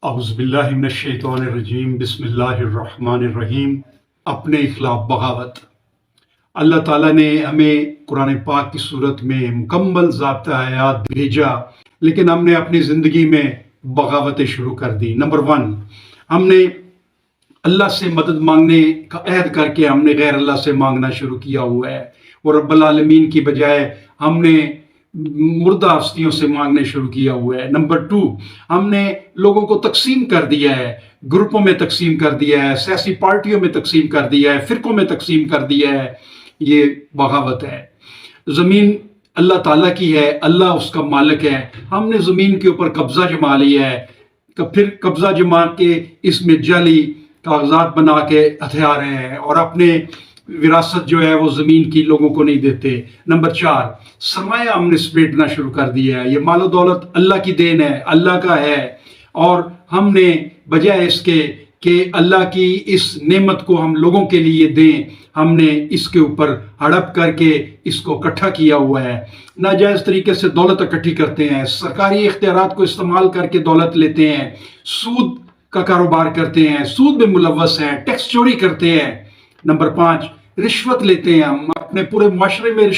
اعوذ باللہ من الشیطان الرجیم بسم اللہ الرحمن الرحیم۔ اپنے خلاف بغاوت۔ اللہ تعالیٰ نے ہمیں قرآن پاک کی صورت میں مکمل ضابطہ حیات بھیجا، لیکن ہم نے اپنی زندگی میں بغاوتیں شروع کر دی۔ نمبر 1، ہم نے اللہ سے مدد مانگنے کا عہد کر کے ہم نے غیر اللہ سے مانگنا شروع کیا ہوا ہے، اور رب العالمین کی بجائے ہم نے مردہ ہستیوں سے مانگنے شروع کیا ہوا ہے۔ نمبر 2، ہم نے لوگوں کو تقسیم کر دیا ہے، گروپوں میں تقسیم کر دیا ہے، سیاسی پارٹیوں میں تقسیم کر دیا ہے، فرقوں میں تقسیم کر دیا ہے۔ یہ بغاوت ہے۔ زمین اللہ تعالیٰ کی ہے، اللہ اس کا مالک ہے، ہم نے زمین کے اوپر قبضہ جما لیا ہے، پھر قبضہ جما کے اس میں جعلی کاغذات بنا کے ہتھیار رہے ہیں، اور اپنے وراثت جو ہے وہ زمین کی لوگوں کو نہیں دیتے۔ نمبر 4، سرمایہ ہم نے سمیٹنا شروع کر دیا ہے۔ یہ مال و دولت اللہ کی دین ہے، اللہ کا ہے، اور ہم نے بجائے اس کے کہ اللہ کی اس نعمت کو ہم لوگوں کے لیے دیں، ہم نے اس کے اوپر ہڑپ کر کے اس کو اکٹھا کیا ہوا ہے۔ ناجائز طریقے سے دولت اکٹھی کرتے ہیں، سرکاری اختیارات کو استعمال کر کے دولت لیتے ہیں، سود کا کاروبار کرتے ہیں، سود میں ملوث ہیں، ٹیکس چوری کرتے ہیں۔ نمبر 5، رشوت لیتے ہیں۔ ہم اپنے پورے معاشرے میں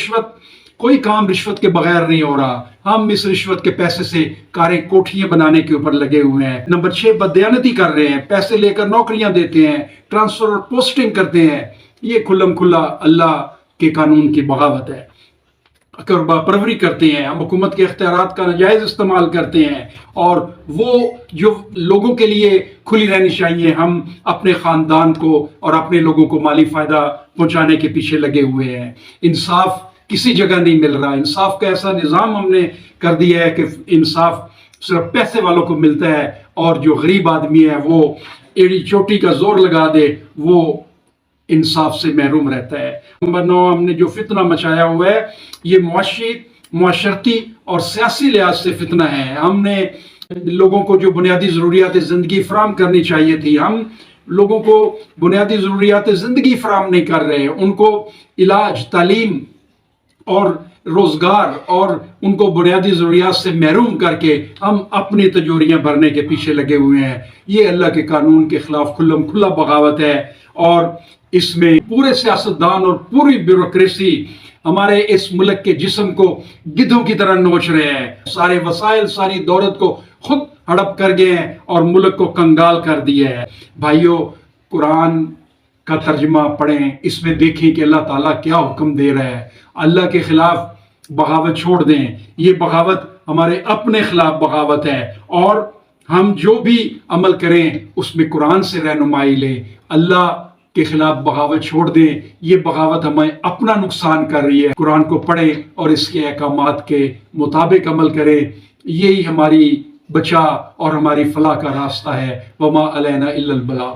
کوئی کام رشوت کے بغیر نہیں ہو رہا، ہم اس رشوت کے پیسے سے کاریں کوٹھیاں بنانے کے اوپر لگے ہوئے ہیں۔ نمبر 6، بددیانتی کر رہے ہیں، پیسے لے کر نوکریاں دیتے ہیں، ٹرانسفر اور پوسٹنگ کرتے ہیں۔ یہ کھلم کھلا اللہ کے قانون کی بغاوت ہے۔ قربہ پروری کرتے ہیں، ہم حکومت کے اختیارات کا ناجائز استعمال کرتے ہیں، اور وہ جو لوگوں کے لیے کھلی رہنی چاہیے، ہم اپنے خاندان کو اور اپنے لوگوں کو مالی فائدہ پہنچانے کے پیچھے لگے ہوئے ہیں۔ انصاف کسی جگہ نہیں مل رہا۔ انصاف کا ایسا نظام ہم نے کر دیا ہے کہ انصاف صرف پیسے والوں کو ملتا ہے، اور جو غریب آدمی ہے وہ ایڑی چوٹی کا زور لگا دے وہ انصاف سے محروم رہتا ہے۔ نمبر 9، ہم نے جو فتنہ مچایا ہوا ہے یہ معاشرتی اور سیاسی لحاظ سے فتنہ ہے۔ ہم نے لوگوں کو جو بنیادی ضروریات زندگی فراہم کرنی چاہیے تھی، ہم لوگوں کو بنیادی ضروریات زندگی فراہم نہیں کر رہے، ان کو علاج، تعلیم اور روزگار اور ان کو بنیادی ضروریات سے محروم کر کے ہم اپنی تجوریاں بھرنے کے پیچھے لگے ہوئے ہیں۔ یہ اللہ کے قانون کے خلاف کھلم کھلا بغاوت ہے، اور اس میں پورے سیاستدان اور پوری بیوروکریسی ہمارے اس ملک کے جسم کو گدھوں کی طرح نوچ رہے ہیں۔ سارے وسائل، ساری دولت کو خود ہڑپ کر گئے ہیں اور ملک کو کنگال کر دیا ہے۔ بھائیو، قرآن کا ترجمہ پڑھیں، اس میں دیکھیں کہ اللہ تعالیٰ کیا حکم دے رہا ہے۔ اللہ کے خلاف بغاوت چھوڑ دیں۔ یہ بغاوت ہمارے اپنے خلاف بغاوت ہے، اور ہم جو بھی عمل کریں اس میں قرآن سے رہنمائی لیں۔ اللہ کے خلاف بغاوت چھوڑ دیں۔ یہ بغاوت ہمیں اپنا نقصان کر رہی ہے۔ قرآن کو پڑھیں اور اس کے احکامات کے مطابق عمل کریں۔ یہی ہماری بچا اور ہماری فلاح کا راستہ ہے۔ وما علینا الا البلاغ۔